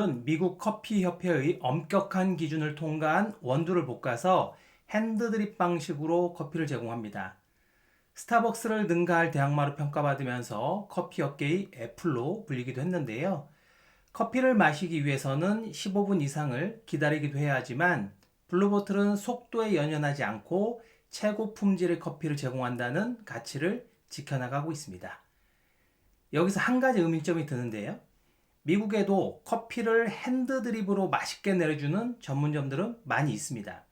블루보틀은 미국 커피협회의 엄격한 기준을 통과한 원두를 볶아서 핸드드립 방식으로 커피를 제공합니다. 스타벅스를 능가할 대항마로 평가받으면서 커피 업계의 애플로 불리기도 했는데요. 커피를 마시기 위해서는 15분 이상을 기다리기도 해야 하지만 블루보틀은 속도에 연연하지 않고 최고 품질의 커피를 제공한다는 가치를 지켜나가고 있습니다. 여기서 한 가지 의문점이 드는데요. 미국에도 커피를 핸드드립으로 맛있게 내려주는 전문점들은 많이 있습니다.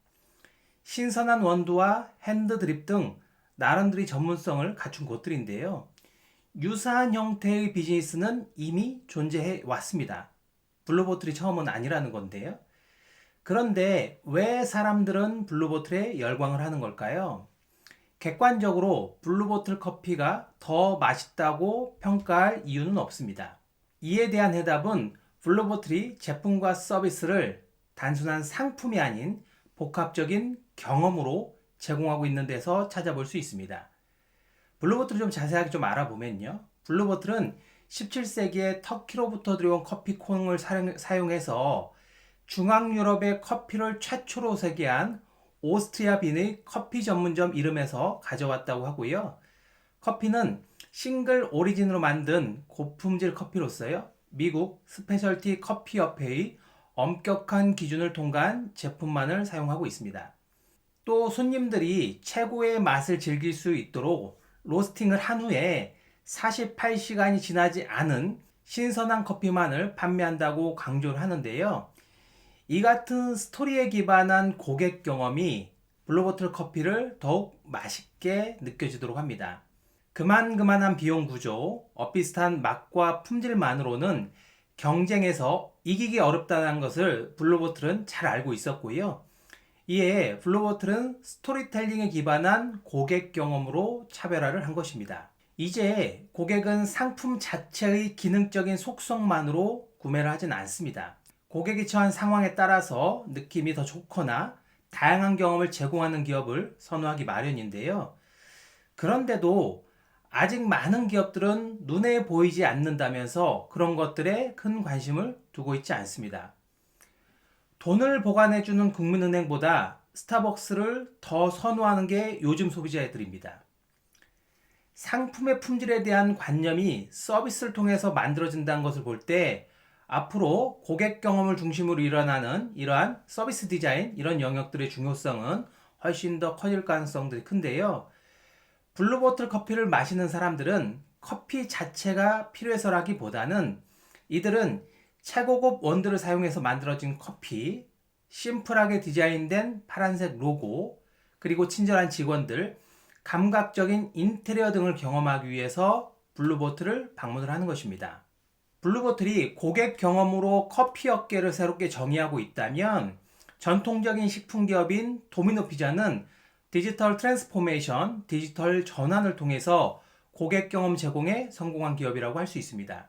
신선한 원두와 핸드드립 등 나름대로 전문성을 갖춘 곳들인데요. 유사한 형태의 비즈니스는 이미 존재해 왔습니다. 블루보틀이 처음은 아니라는 건데요. 그런데 왜 사람들은 블루보틀에 열광을 하는 걸까요? 객관적으로 블루보틀 커피가 더 맛있다고 평가할 이유는 없습니다. 이에 대한 해답은 블루보틀이 제품과 서비스를 단순한 상품이 아닌 복합적인 경험으로 제공하고 있는 데서 찾아볼 수 있습니다. 블루보틀을 좀 자세하게 좀 알아보면요. 블루보틀은 17세기에 터키로부터 들여온 커피콩을 사용해서 중앙유럽의 커피를 최초로 세계한 오스트리아 빈의 커피 전문점 이름에서 가져왔다고 하고요. 커피는 싱글 오리진으로 만든 고품질 커피로서요. 미국 스페셜티 커피 협회의 엄격한 기준을 통과한 제품만을 사용하고 있습니다. 또 손님들이 최고의 맛을 즐길 수 있도록 로스팅을 한 후에 48시간이 지나지 않은 신선한 커피만을 판매한다고 강조를 하는데요. 이 같은 스토리에 기반한 고객 경험이 블루보틀 커피를 더욱 맛있게 느껴지도록 합니다. 그만한 비용 구조, 비슷한 맛과 품질만으로는 경쟁에서 이기기 어렵다는 것을 블루보틀은 잘 알고 있었고요. 이에 블루보틀은 스토리텔링에 기반한 고객 경험으로 차별화를 한 것입니다. 이제 고객은 상품 자체의 기능적인 속성만으로 구매를 하진 않습니다. 고객이 처한 상황에 따라서 느낌이 더 좋거나 다양한 경험을 제공하는 기업을 선호하기 마련인데요. 그런데도 아직 많은 기업들은 눈에 보이지 않는다면서 그런 것들에 큰 관심을 두고 있지 않습니다. 돈을 보관해주는 국민은행보다 스타벅스를 더 선호하는 게 요즘 소비자들입니다. 상품의 품질에 대한 관념이 서비스를 통해서 만들어진다는 것을 볼 때 앞으로 고객 경험을 중심으로 일어나는 이러한 서비스 디자인, 이런 영역들의 중요성은 훨씬 더 커질 가능성들이 큰데요. 블루보틀 커피를 마시는 사람들은 커피 자체가 필요해서라기보다는 이들은 최고급 원두를 사용해서 만들어진 커피, 심플하게 디자인된 파란색 로고, 그리고 친절한 직원들, 감각적인 인테리어 등을 경험하기 위해서 블루보틀을 방문을 하는 것입니다. 블루보틀이 고객 경험으로 커피 업계를 새롭게 정의하고 있다면 전통적인 식품 기업인 도미노 피자는 디지털 트랜스포메이션, 디지털 전환을 통해서 고객 경험 제공에 성공한 기업이라고 할 수 있습니다.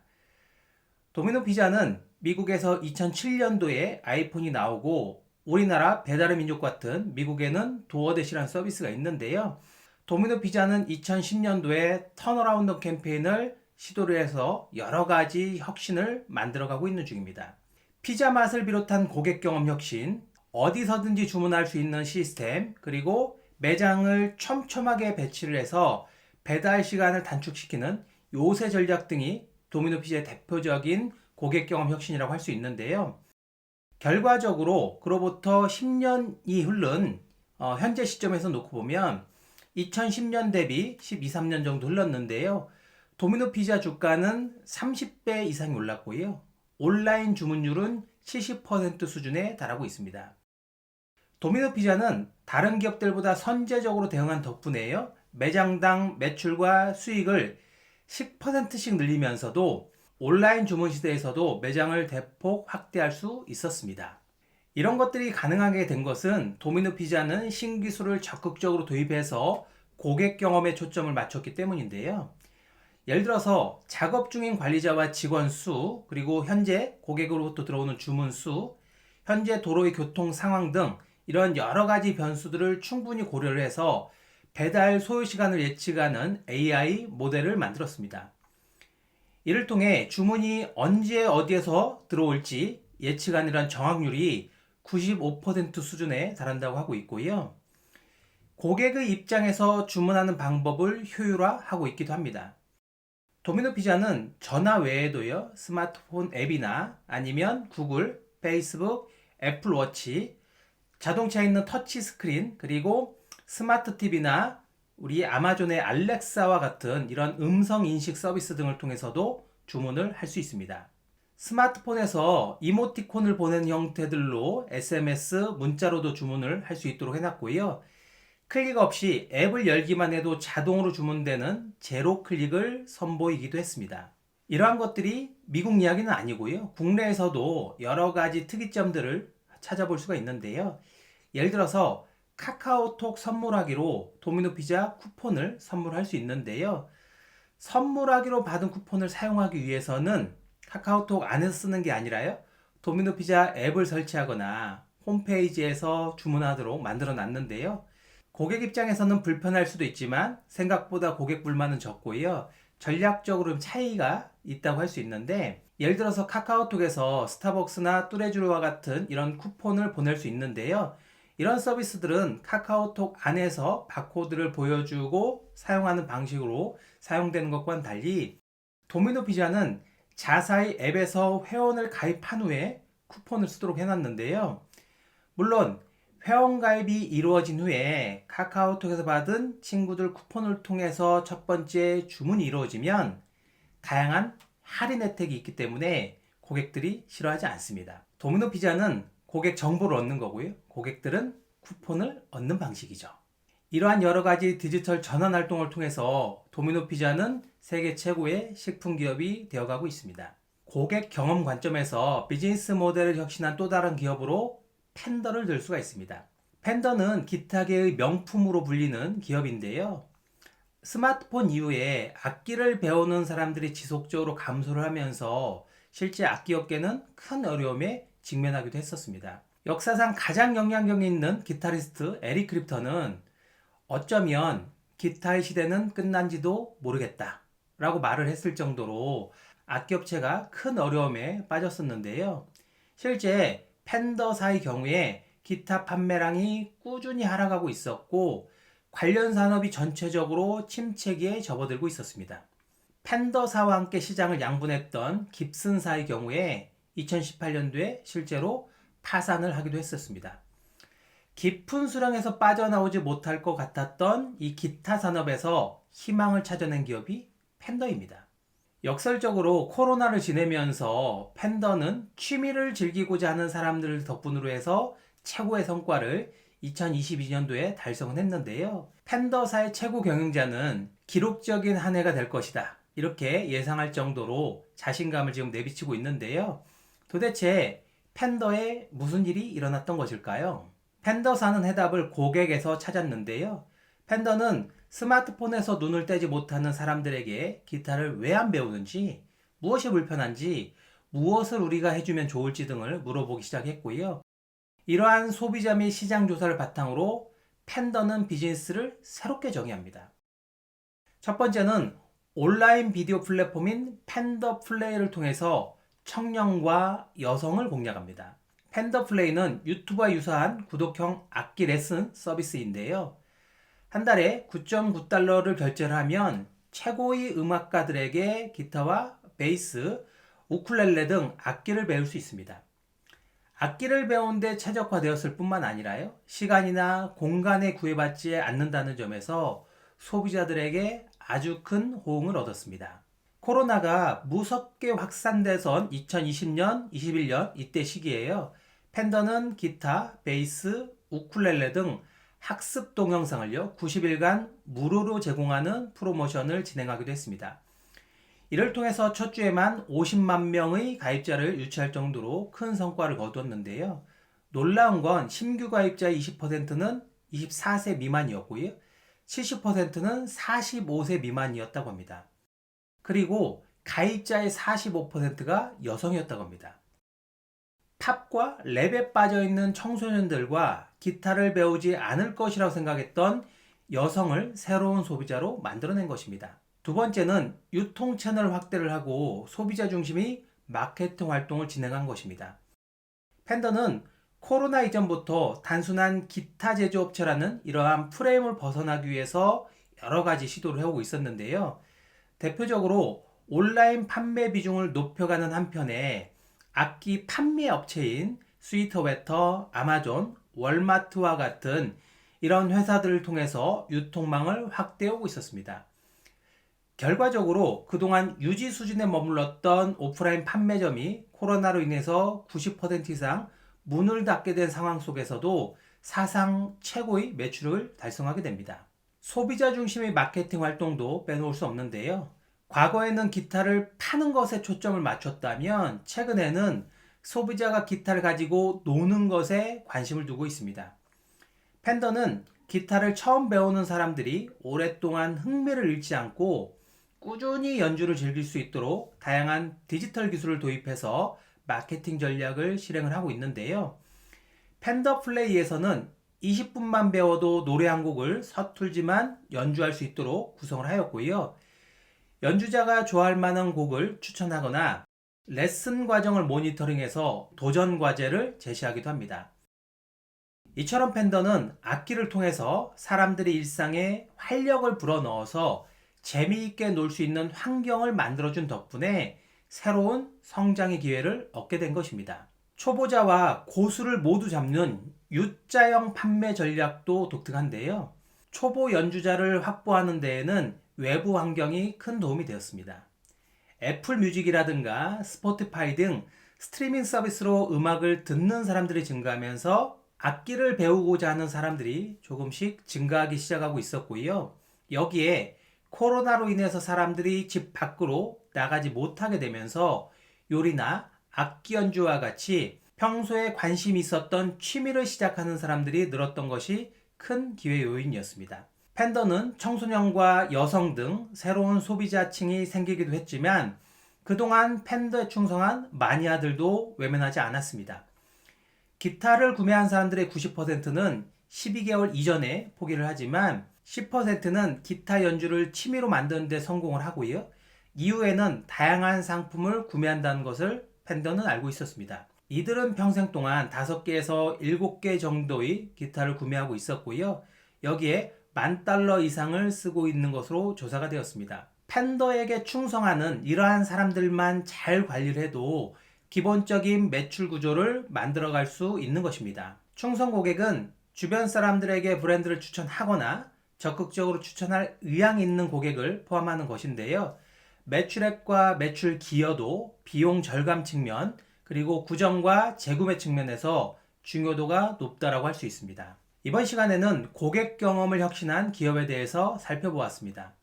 도미노 피자는 미국에서 2007년도에 아이폰이 나오고 우리나라 배달의 민족 같은 미국에는 도어대시라는 서비스가 있는데요. 도미노 피자는 2010년도에 턴어라운드 캠페인을 시도를 해서 여러 가지 혁신을 만들어가고 있는 중입니다. 피자 맛을 비롯한 고객 경험 혁신, 어디서든지 주문할 수 있는 시스템, 그리고 매장을 촘촘하게 배치를 해서 배달 시간을 단축시키는 요새 전략 등이 도미노 피자의 대표적인 고객 경험 혁신이라고 할 수 있는데요. 결과적으로 그로부터 10년이 흐른 현재 시점에서 놓고 보면 2010년 대비 12, 13년 정도 흘렀는데요. 도미노 피자 주가는 30배 이상이 올랐고요. 온라인 주문율은 70% 수준에 달하고 있습니다. 도미노 피자는 다른 기업들보다 선제적으로 대응한 덕분에요. 매장당 매출과 수익을 10%씩 늘리면서도 온라인 주문 시대에서도 매장을 대폭 확대할 수 있었습니다. 이런 것들이 가능하게 된 것은 도미노 피자는 신기술을 적극적으로 도입해서 고객 경험에 초점을 맞췄기 때문인데요. 예를 들어서 작업 중인 관리자와 직원 수, 그리고 현재 고객으로부터 들어오는 주문 수, 현재 도로의 교통 상황 등 이런 여러 가지 변수들을 충분히 고려를 해서 배달 소요 시간을 예측하는 AI 모델을 만들었습니다. 이를 통해 주문이 언제 어디에서 들어올지 예측한 이런 정확률이 95% 수준에 달한다고 하고 있고요. 고객의 입장에서 주문하는 방법을 효율화하고 있기도 합니다. 도미노 피자는 전화 외에도요, 스마트폰 앱이나 아니면 구글, 페이스북, 애플워치, 자동차에 있는 터치 스크린, 그리고 스마트 TV나 우리 아마존의 알렉사와 같은 이런 음성 인식 서비스 등을 통해서도 주문을 할 수 있습니다. 스마트폰에서 이모티콘을 보내는 형태들로 SMS, 문자로도 주문을 할 수 있도록 해놨고요. 클릭 없이 앱을 열기만 해도 자동으로 주문되는 제로 클릭을 선보이기도 했습니다. 이러한 것들이 미국 이야기는 아니고요. 국내에서도 여러 가지 특이점들을 찾아볼 수가 있는데요. 예를 들어서 카카오톡 선물하기로 도미노 피자 쿠폰을 선물할 수 있는데요. 선물하기로 받은 쿠폰을 사용하기 위해서는 카카오톡 안에서 쓰는 게 아니라요. 도미노 피자 앱을 설치하거나 홈페이지에서 주문하도록 만들어 놨는데요. 고객 입장에서는 불편할 수도 있지만 생각보다 고객 불만은 적고요. 전략적으로 차이가 있다고 할 수 있는데, 예를 들어서 카카오톡에서 스타벅스나 뚜레쥬르와 같은 이런 쿠폰을 보낼 수 있는데요. 이런 서비스들은 카카오톡 안에서 바코드를 보여주고 사용하는 방식으로 사용되는 것과는 달리, 도미노 피자는 자사의 앱에서 회원을 가입한 후에 쿠폰을 쓰도록 해놨는데요. 물론 회원가입이 이루어진 후에 카카오톡에서 받은 친구들 쿠폰을 통해서 첫 번째 주문이 이루어지면 다양한 할인 혜택이 있기 때문에 고객들이 싫어하지 않습니다. 도미노 피자는 고객 정보를 얻는 거고요. 고객들은 쿠폰을 얻는 방식이죠. 이러한 여러 가지 디지털 전환 활동을 통해서 도미노 피자는 세계 최고의 식품 기업이 되어가고 있습니다. 고객 경험 관점에서 비즈니스 모델을 혁신한 또 다른 기업으로 팬더를 들 수가 있습니다. 팬더는 기타계의 명품으로 불리는 기업인데요. 스마트폰 이후에 악기를 배우는 사람들이 지속적으로 감소를 하면서 실제 악기 업계는 큰 어려움에 직면하기도 했었습니다. 역사상 가장 영향력 있는 기타리스트 에릭 크립턴은 어쩌면 기타의 시대는 끝난지도 모르겠다 라고 말을 했을 정도로 악기업체가 큰 어려움에 빠졌었는데요. 실제 팬더사의 경우에 기타 판매량이 꾸준히 하락하고 있었고 관련 산업이 전체적으로 침체기에 접어들고 있었습니다. 팬더사와 함께 시장을 양분했던 깁슨사의 경우에 2018년도에 실제로 파산을 하기도 했었습니다. 깊은 수렁에서 빠져나오지 못할 것 같았던 이 기타 산업에서 희망을 찾아낸 기업이 팬더입니다. 역설적으로 코로나를 지내면서 팬더는 취미를 즐기고자 하는 사람들 덕분으로 해서 최고의 성과를 2022년도에 달성을 했는데요. 팬더사의 최고 경영자는 기록적인 한 해가 될 것이다, 이렇게 예상할 정도로 자신감을 지금 내비치고 있는데요. 도대체 팬더에 무슨 일이 일어났던 것일까요? 팬더사는 해답을 고객에서 찾았는데요. 팬더는 스마트폰에서 눈을 떼지 못하는 사람들에게 기타를 왜 안 배우는지, 무엇이 불편한지, 무엇을 우리가 해주면 좋을지 등을 물어보기 시작했고요. 이러한 소비자 및 시장 조사를 바탕으로 팬더는 비즈니스를 새롭게 정의합니다. 첫 번째는 온라인 비디오 플랫폼인 팬더 플레이를 통해서 청년과 여성을 공략합니다. 팬더 플레이는 유튜브와 유사한 구독형 악기 레슨 서비스인데요. 한 달에 9.9달러를 결제를 하면 최고의 음악가들에게 기타와 베이스, 우쿨렐레 등 악기를 배울 수 있습니다. 악기를 배우는데 최적화되었을 뿐만 아니라요, 시간이나 공간에 구애받지 않는다는 점에서 소비자들에게 아주 큰 호응을 얻었습니다. 코로나가 무섭게 확산돼선 2020년, 21년 이때 시기에요. 팬더는 기타, 베이스, 우쿨렐레 등 학습 동영상을요 90일간 무료로 제공하는 프로모션을 진행하기도 했습니다. 이를 통해서 첫 주에만 50만 명의 가입자를 유치할 정도로 큰 성과를 거두었는데요. 놀라운 건 신규 가입자의 20%는 24세 미만이었고요. 70%는 45세 미만이었다고 합니다. 그리고 가입자의 45%가 여성이었다고 합니다. 팝과 랩에 빠져있는 청소년들과 기타를 배우지 않을 것이라고 생각했던 여성을 새로운 소비자로 만들어낸 것입니다. 두 번째는 유통 채널 확대를 하고 소비자 중심의 마케팅 활동을 진행한 것입니다. 팬더는 코로나 이전부터 단순한 기타 제조업체라는 이러한 프레임을 벗어나기 위해서 여러 가지 시도를 해오고 있었는데요. 대표적으로 온라인 판매 비중을 높여가는 한편에 악기 판매 업체인 스위터웨터, 아마존, 월마트와 같은 이런 회사들을 통해서 유통망을 확대하고 있었습니다. 결과적으로 그동안 유지 수준에 머물렀던 오프라인 판매점이 코로나로 인해서 90% 이상 문을 닫게 된 상황 속에서도 사상 최고의 매출을 달성하게 됩니다. 소비자 중심의 마케팅 활동도 빼놓을 수 없는데요. 과거에는 기타를 파는 것에 초점을 맞췄다면 최근에는 소비자가 기타를 가지고 노는 것에 관심을 두고 있습니다. 팬더는 기타를 처음 배우는 사람들이 오랫동안 흥미를 잃지 않고 꾸준히 연주를 즐길 수 있도록 다양한 디지털 기술을 도입해서 마케팅 전략을 실행을 하고 있는데요. 팬더 플레이에서는 20분만 배워도 노래 한 곡을 서툴지만 연주할 수 있도록 구성을 하였고요. 연주자가 좋아할 만한 곡을 추천하거나 레슨 과정을 모니터링해서 도전 과제를 제시하기도 합니다. 이처럼 팬더는 악기를 통해서 사람들의 일상에 활력을 불어넣어서 재미있게 놀 수 있는 환경을 만들어준 덕분에 새로운 성장의 기회를 얻게 된 것입니다. 초보자와 고수를 모두 잡는 U자형 판매 전략도 독특한데요. 초보 연주자를 확보하는 데에는 외부 환경이 큰 도움이 되었습니다. 애플 뮤직이라든가 스포티파이 등 스트리밍 서비스로 음악을 듣는 사람들이 증가하면서 악기를 배우고자 하는 사람들이 조금씩 증가하기 시작하고 있었고요. 여기에 코로나로 인해서 사람들이 집 밖으로 나가지 못하게 되면서 요리나 악기 연주와 같이 평소에 관심이 있었던 취미를 시작하는 사람들이 늘었던 것이 큰 기회 요인이었습니다. 팬더는 청소년과 여성 등 새로운 소비자층이 생기기도 했지만 그동안 팬더에 충성한 마니아들도 외면하지 않았습니다. 기타를 구매한 사람들의 90%는 12개월 이전에 포기를 하지만 10%는 기타 연주를 취미로 만드는 데 성공을 하고요. 이후에는 다양한 상품을 구매한다는 것을 팬더는 알고 있었습니다. 이들은 평생 동안 5개에서 7개 정도의 기타를 구매하고 있었고요. 여기에 $10,000 이상을 쓰고 있는 것으로 조사가 되었습니다. 팬더에게 충성하는 이러한 사람들만 잘 관리를 해도 기본적인 매출 구조를 만들어갈 수 있는 것입니다. 충성 고객은 주변 사람들에게 브랜드를 추천하거나 적극적으로 추천할 의향이 있는 고객을 포함하는 것인데요. 매출액과 매출 기여도, 비용 절감 측면, 그리고 구정과 재구매 측면에서 중요도가 높다라고 할 수 있습니다. 이번 시간에는 고객 경험을 혁신한 기업에 대해서 살펴보았습니다.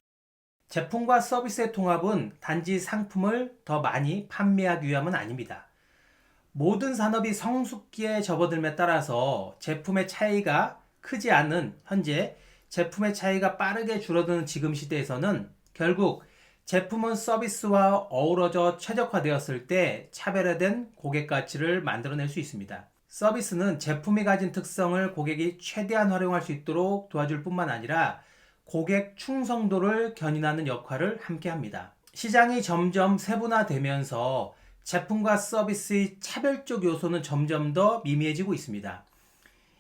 제품과 서비스의 통합은 단지 상품을 더 많이 판매하기 위함은 아닙니다. 모든 산업이 성숙기에 접어들m에 따라서 제품의 차이가 크지 않은 현재 제품의 차이가 빠르게 줄어드는 지금 시대에서는 결국 제품은 서비스와 어우러져 최적화되었을 때 차별화된 고객 가치를 만들어낼 수 있습니다. 서비스는 제품이 가진 특성을 고객이 최대한 활용할 수 있도록 도와줄 뿐만 아니라 고객 충성도를 견인하는 역할을 함께 합니다. 시장이 점점 세분화되면서 제품과 서비스의 차별적 요소는 점점 더 미미해지고 있습니다.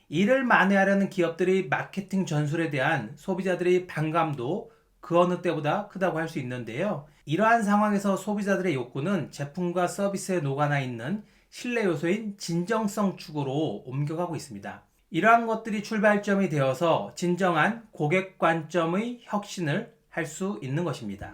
이를 만회하려는 기업들의 마케팅 전술에 대한 소비자들의 반감도 그 어느 때보다 크다고 할 수 있는데요. 이러한 상황에서 소비자들의 욕구는 제품과 서비스에 녹아나 있는 신뢰 요소인 진정성 축으로 옮겨가고 있습니다. 이러한 것들이 출발점이 되어서 진정한 고객 관점의 혁신을 할 수 있는 것입니다.